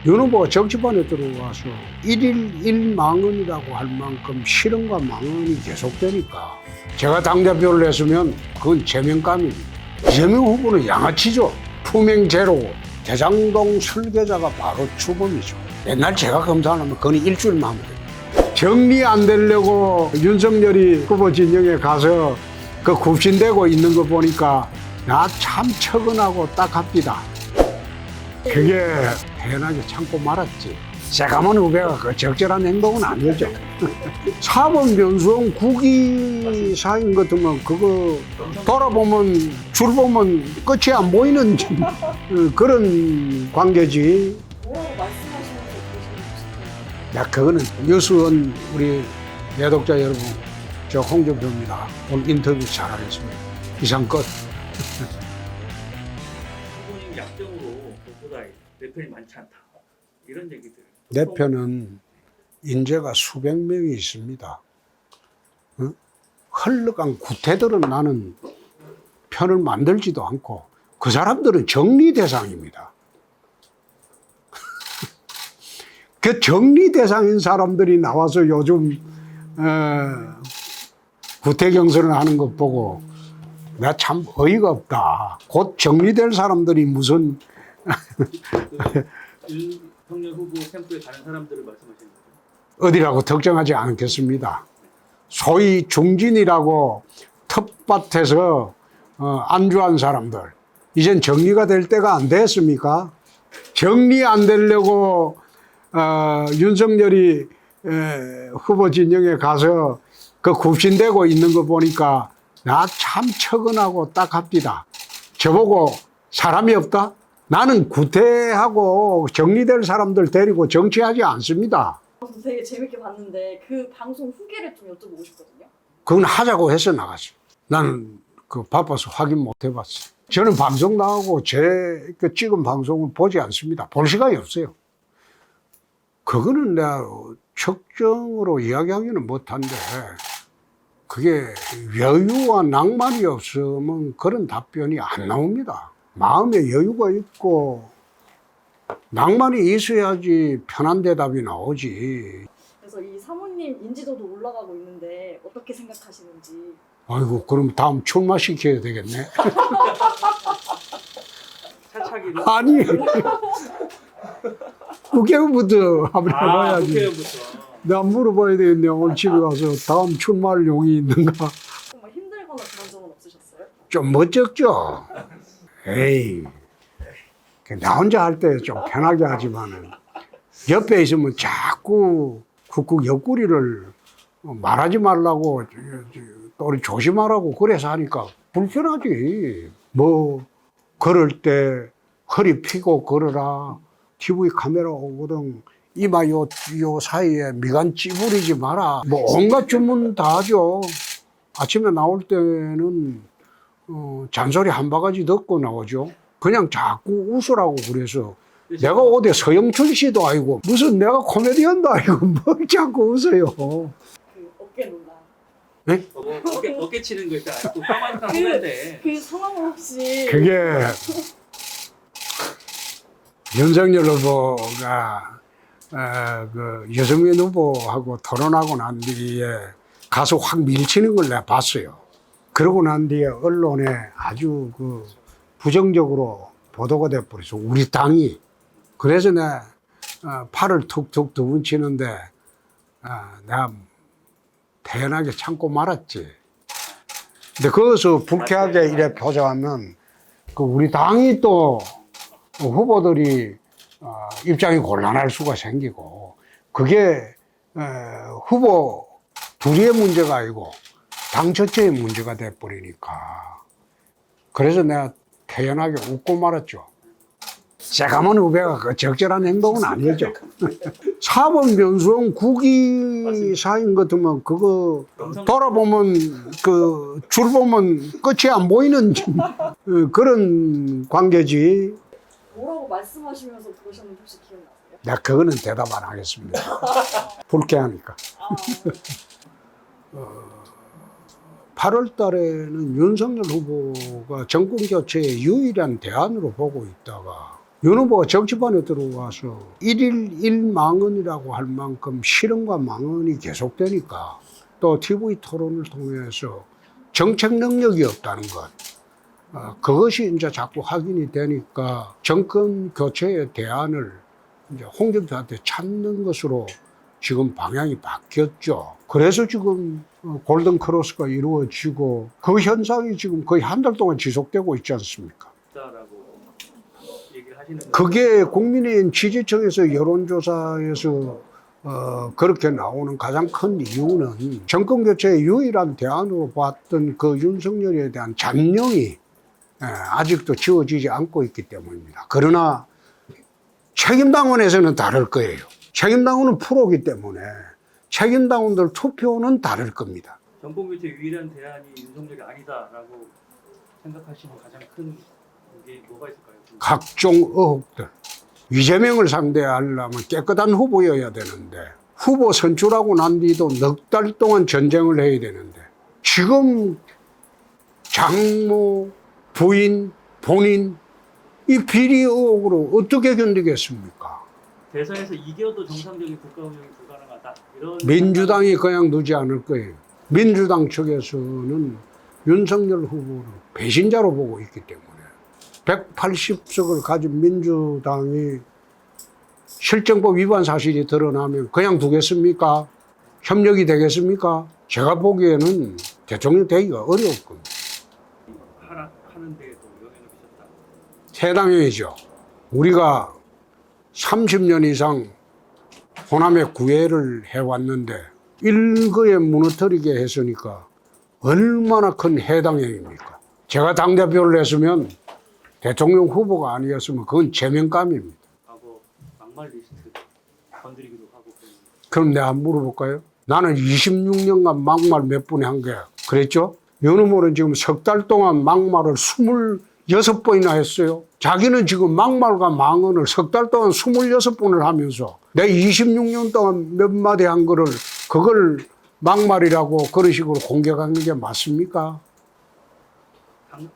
윤 후보가 정치판에 들어와서 일일 일망언이라고 할 만큼 실언과 망언이 계속되니까 제가 당대표를 했으면 그건 제명감입니다. 이재명 후보는 양아치죠. 품행제로 대장동 설계자가 바로 주범이죠. 옛날 제가 검사하면 그건 일주일만 하면 됩니다. 정리 안 되려고 윤석열이 후보 진영에 가서 그 굽신대고 있는 거 보니까 나 참 척은하고 딱합디다. 그게 태연하게 참고 말았지. 새까만 후배가 그 적절한 행동은 아니죠. 사법 연수원 국위사인 같으면 그거 돌아보면 줄 보면 끝이 안 보이는 그런 관계지. 뭐라고 말씀하시면서 그러시는 싶어요. 야, 그거는 뉴스원 우리 내독자 여러분, 저 홍준표입니다. 오늘 인터뷰 잘하겠습니다. 이상 끝. 후보님 약점으로 그보다 내 편이 많지 않다. 이런 얘기들. 내 편은 인재가 수백 명이 있습니다. 어? 헐렁한 구태들은 나는 편을 만들지도 않고 그 사람들은 정리 대상입니다. 그 정리 대상인 사람들이 나와서 요즘 구태 경선을 하는 것 보고 내가 참 어이가 없다. 곧 정리될 사람들이 무슨 윤석열 후보 캠프에 가는 사람들을 말씀하시는 거죠? 어디라고 특정하지 않겠습니다. 소위 중진이라고 텃밭에서 안주한 사람들, 이젠 정리가 될 때가 안 됐습니까? 정리 안 되려고 윤석열이 후보 진영에 가서 그 굽신대고 있는 거 보니까 나 참 척은하고 딱합디다. 저보고 사람이 없다? 나는 구태하고 정리될 사람들 데리고 정치하지 않습니다. 되게 재밌게 봤는데 그 방송 후기를 좀 여쭤보고 싶거든요. 그건 하자고 해서 나갔어. 나는 그 바빠서 확인 못 해봤어. 저는 방송 나가고 제 그 찍은 방송을 보지 않습니다. 볼 시간이 없어요. 그거는 내가 적정으로 이야기하기는 못한데 그게 여유와 낭만이 없으면 그런 답변이 안 나옵니다. 마음에 여유가 있고 낭만이 있어야지 편한 대답이 나오지. 그래서 이 사모님 인지도도 올라가고 있는데 어떻게 생각하시는지. 아이고, 그럼 다음 출마시켜야 되겠네. 차차기로. 아니, 국회의원부터 한번 해봐야지. 국회의원부터. 내가 물어봐야 되겠네. 오늘 집에 가서 다음 출마할 용이 있는가? 정말 힘들거나 그런 적은 없으셨어요? 좀 멋쩍죠? 에이, 나 혼자 할 때 좀 편하게 하지만은 옆에 있으면 자꾸 쿡쿡 옆구리를 말하지 말라고 또 우리 조심하라고 그래서 하니까 불편하지. 뭐 걸을 때 허리 펴고 걸어라. TV 카메라 오거든. 이마 요 사이에 미간 찌푸리지 마라. 뭐 온갖 주문 다 하죠. 아침에 나올 때는 잔소리 한 바가지 듣고 나오죠. 그냥 자꾸 웃으라고 그래서 내가 어디 서영춘 씨도 아니고 무슨 내가 코미디언도 아니고 뭘 자꾸 웃어요. 그 어깨 논란. 네? 어깨 치는 거 일단 알고 뼈만 하는데. 그 상황을 혹시 그게 윤석열 후보가 그 유승민 후보하고 토론하고 난 뒤에 가서 확 밀치는 걸 내가 봤어요. 그러고 난 뒤에 언론에 아주 그 부정적으로 보도가 돼버렸어. 우리 당이. 그래서 내가 팔을 툭툭 두 번 치는데 내가 태연하게 참고 말았지. 근데 거기서 불쾌하게 이래 표정하면 그 우리 당이 또 후보들이 입장이 곤란할 수가 생기고 그게 후보 둘이의 문제가 아니고 당 전체의 문제가 돼버리니까 그래서 내가 태연하게 웃고 말았죠. 새까만 후배가 그 적절한 행동은 아니죠. 사법연수원 국위사인 같으면 그거 돌아보면 그 줄 보면 끝이 안 보이는 그런 관계지. 뭐라고 말씀하시면서 그러셨는지 혹시 기억나세요? 내가 그거는 대답 안 하겠습니다. 불쾌하니까. 8월 달에는 윤석열 후보가 정권 교체의 유일한 대안으로 보고 있다가 윤 후보가 정치판에 들어와서 일일 일망언이라고 할 만큼 실언과 망언이 계속되니까 또 TV 토론을 통해서 정책 능력이 없다는 것, 그것이 이제 자꾸 확인이 되니까 정권 교체의 대안을 이제 홍준표한테 찾는 것으로 지금 방향이 바뀌었죠. 그래서 지금 골든 크로스가 이루어지고 그 현상이 지금 거의 한 달 동안 지속되고 있지 않습니까? 라고 얘기를 하시는 거. 그게 국민의힘 지지층에서 여론조사에서 그렇게 나오는 가장 큰 이유는 정권 교체의 유일한 대안으로 봤던 그 윤석열에 대한 잔영이 아직도 지워지지 않고 있기 때문입니다. 그러나 책임당원에서는 다를 거예요. 책임당원은 프로기 때문에 책임당원들 투표는 다를 겁니다. 정권 교체 유일한 대안이 윤석열이 아니다라고 생각하시는 가장 큰 게 뭐가 있을까요? 각종 의혹들. 이재명을 상대하려면 깨끗한 후보여야 되는데 후보 선출하고 난 뒤도 넉 달 동안 전쟁을 해야 되는데 지금 장모, 부인, 본인 이 비리 의혹으로 어떻게 견디겠습니까? 대선에서 이겨도 정상적인 국가 운영이 불가능하다. 이런 민주당이 그냥 두지 않을 거예요. 민주당 측에서는 윤석열 후보를 배신자로 보고 있기 때문에 180석을 가진 민주당이 실정법 위반 사실이 드러나면 그냥 두겠습니까? 협력이 되겠습니까? 제가 보기에는 대통령 되기가 어려울 겁니다. 하락하는 데에도 영향을 미쳤다. 해당형이죠. 우리가 30년 이상 호남의 구애를 해왔는데 일거에 무너뜨리게 했으니까 얼마나 큰 해당형입니까? 제가 당대표를 했으면 대통령 후보가 아니었으면 그건 제명감입니다. 과거 막말 리스트 건드리기도 하고 그럼 내가 물어볼까요? 나는 26년간 막말 몇 분에 한 게 그랬죠? 윤 후보는 지금 석 달 동안 막말을 26번이나 했어요. 자기는 지금 막말과 망언을 석 달 동안 26번을 하면서 내 26년 동안 몇 마디 한 거를 그걸 막말이라고 그런 식으로 공격하는 게 맞습니까?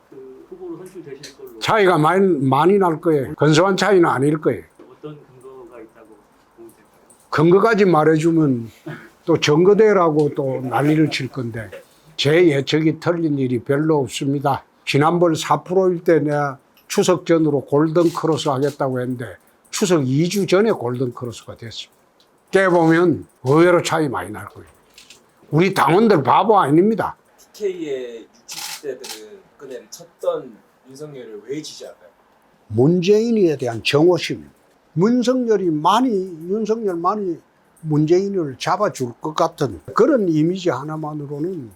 그 후보로 선출되실 걸로 차이가 많이 날 거예요. 근소한 차이는 아닐 거예요. 어떤 근거가 있다고 보면 될까요? 근거까지 말해주면 또 증거대라고 또 난리를 칠 건데 제 예측이 틀린 일이 별로 없습니다. 지난번 4%일 때 내가 추석 전으로 골든 크로스 하겠다고 했는데 추석 2주 전에 골든 크로스가 됐습니다. 깨보면 의외로 차이 많이 날 거예요. 우리 당원들 바보 아닙니다. TK의 60, 70대들은 그네를 쳤던 윤석열을 왜 지지할까요? 문재인에 대한 정오심. 윤석열 많이 문재인을 잡아줄 것 같은 그런 이미지 하나만으로는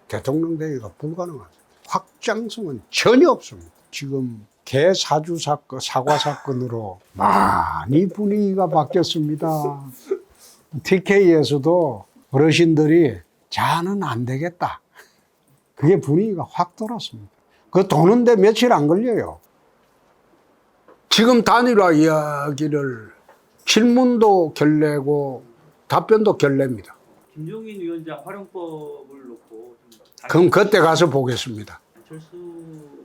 대통령 되기가 불가능합니다. 확장성은 전혀 없습니다. 지금 개 사주 사건, 사과 사건으로 많이 분위기가 바뀌었습니다. TK에서도 어르신들이 자는 안 되겠다. 그게 분위기가 확 돌았습니다. 그 도는데 며칠 안 걸려요. 지금 단일화 이야기를 질문도 결례고 답변도 결례입니다. 김종인 위원장 활용법을 놓고 좀 그럼 그때 가서 보겠습니다. 안철수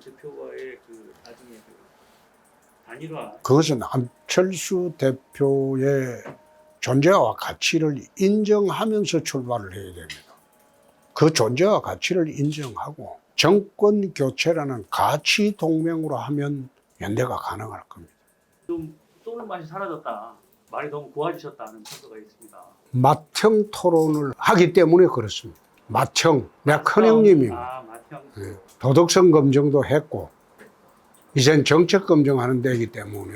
대표와의 그 나중에 그 단일화 그것은 안철수 대표의 존재와 가치를 인정하면서 출발을 해야 됩니다. 그 존재와 가치를 인정하고 정권 교체라는 가치 동맹으로 하면 연대가 가능할 겁니다. 좀 쏘는 맛이 사라졌다. 말이 너무 고와지셨다는 평가가 있습니다. 맏형 토론을 하기 때문에 그렇습니다. 맏형, 내 큰형님입니다. 아, 맏형. 네. 도덕성 검증도 했고 이젠 정책 검증하는 데이기 때문에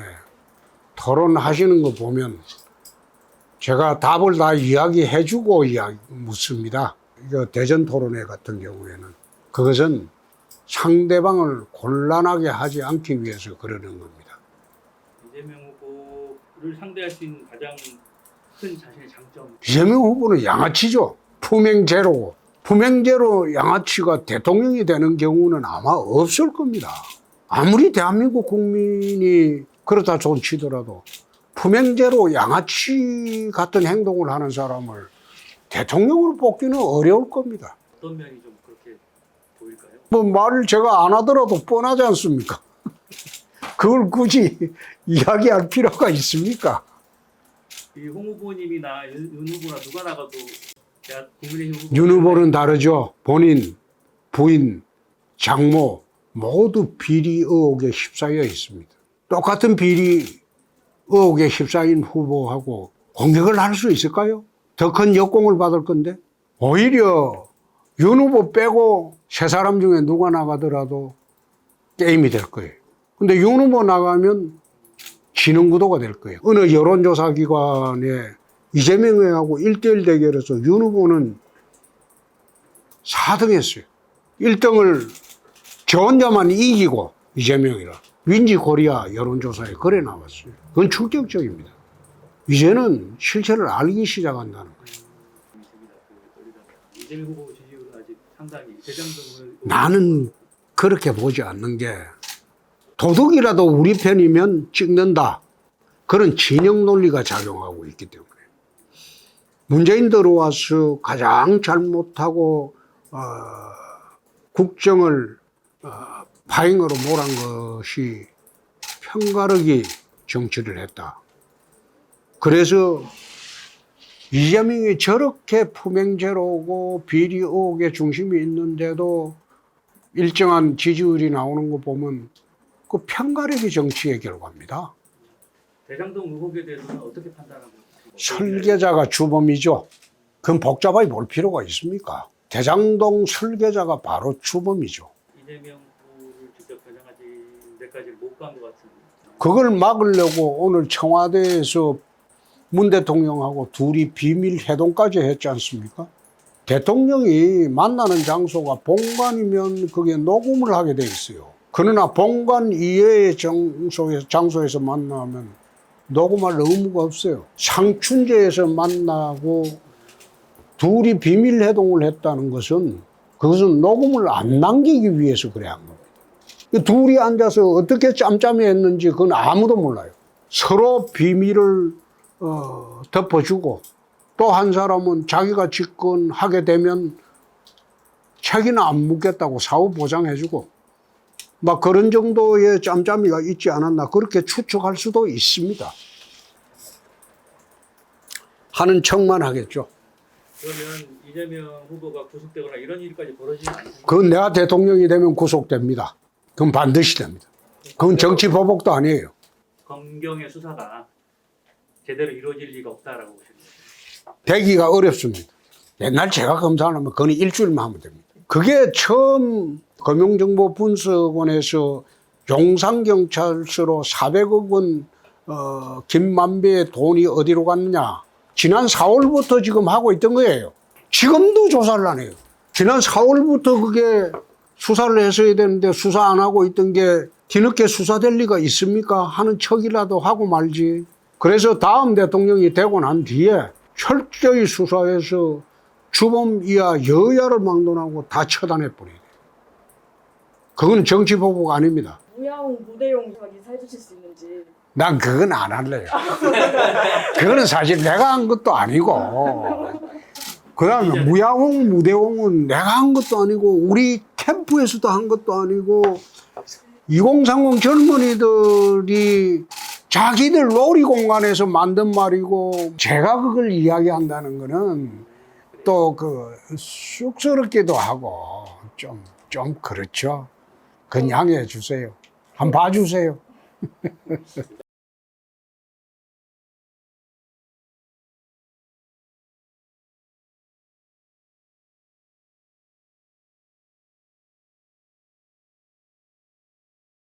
토론하시는 거 보면 제가 답을 다 이야기해주고 묻습니다. 이거 대전 토론회 같은 경우에는 그것은 상대방을 곤란하게 하지 않기 위해서 그러는 겁니다. 이재명 후보를 상대할 수 있는 가장 큰 자신의 장점. 이재명 후보는 양아치죠. 품행제로고 품행제로 양아치가 대통령이 되는 경우는 아마 없을 겁니다. 아무리 대한민국 국민이 그렇다 존치더라도 품행제로 양아치 같은 행동을 하는 사람을 대통령으로 뽑기는 어려울 겁니다. 어떤 면이 좀 그렇게 보일까요? 뭐 말을 제가 안 하더라도 뻔하지 않습니까? 그걸 굳이 이야기할 필요가 있습니까? 이홍 후보님이나 윤 후보나 누가 나가도 국민의힘 후보 윤 후보는 다르죠. 본인, 부인, 장모 모두 비리 의혹에 휩싸여 있습니다. 똑같은 비리 의혹에 휩싸인 후보하고 공격을 할 수 있을까요? 더 큰 역공을 받을 건데 오히려 윤 후보 빼고 세 사람 중에 누가 나가더라도 게임이 될 거예요. 근데 윤 후보 나가면 지능 구도가 될 거예요. 어느 여론조사 기관에 이재명하고 1대1 대결해서 윤 후보는 4등 했어요. 1등을 저 혼자만 이기고 이재명이라. 윈지 코리아 여론조사에 그래 나왔어요. 그건 충격적입니다. 이제는 실체를 알기 시작한다는 거예요. 이재명 후보 지지율은 아직 상당히 대장동을 나는 그렇게 보지 않는 게 도둑이라도 우리 편이면 찍는다. 그런 진영 논리가 작용하고 있기 때문에. 문재인 들어와서 가장 잘못하고 국정을 파행으로 몰은 것이 편가르기 정치를 했다. 그래서 이재명이 저렇게 품행제로고 비리 의혹의 중심이 있는데도 일정한 지지율이 나오는 거 보면 그 편가르기 정치의 결과입니다. 대장동 의혹에 대해서는 어떻게 판단하고 설계자가 주범이죠. 그건 복잡하게 볼 필요가 있습니까? 대장동 설계자가 바로 주범이죠. 이재명 후보를 직접 겨냥하지 데까지 못 간 것 같은. 그걸 막으려고 오늘 청와대에서 문 대통령하고 둘이 비밀 회동까지 했지 않습니까? 대통령이 만나는 장소가 본관이면 그게 녹음을 하게 돼 있어요. 그러나 본관 이외의 장소에서 만나면 녹음할 의무가 없어요. 상춘제에서 만나고 둘이 비밀 회동을 했다는 것은 그것은 녹음을 안 남기기 위해서 그래 한 겁니다. 둘이 앉아서 어떻게 짬짬이 했는지 그건 아무도 몰라요. 서로 비밀을 덮어주고 또 한 사람은 자기가 집권하게 되면 책이나 안 묻겠다고 사후 보장해주고 막 그런 정도의 짬짬이가 있지 않았나 그렇게 추측할 수도 있습니다. 하는 척만 하겠죠. 그러면 이재명 후보가 구속되거나 이런 일까지 벌어지지 않습니까? 그건 내가 대통령이 되면 구속됩니다. 그건 반드시 됩니다. 그건 정치 보복도 아니에요. 검경의 수사가 제대로 이루어질 리가 없다라고 보십니다. 되기가 어렵습니다. 옛날 제가 검사하면 그건 일주일만 하면 됩니다. 그게 처음 금융정보분석원에서 용산경찰서로 400억 원 김만배의 돈이 어디로 갔느냐. 지난 4월부터 지금 하고 있던 거예요. 지금도 조사를 안 해요. 지난 4월부터 그게 수사를 했어야 되는데 수사 안 하고 있던 게 뒤늦게 수사될 리가 있습니까? 하는 척이라도 하고 말지. 그래서 다음 대통령이 되고 난 뒤에 철저히 수사해서 주범 이하 여야를 막론하고 다 처단해 버려야 돼요. 그건 정치 보복 아닙니다. 무야홍 무대용 인사 해주실 수 있는지. 난 그건 안 할래요. 그거는 사실 내가 한 것도 아니고 그 다음에 무야홍 무대홍은 내가 한 것도 아니고 우리 캠프에서도 한 것도 아니고 2030 젊은이들이 자기들 놀이공간에서 만든 말이고 제가 그걸 이야기한다는 거는 또 그 쑥스럽기도 하고 좀 그렇죠. 그건 양해해 주세요. 한번 봐주세요.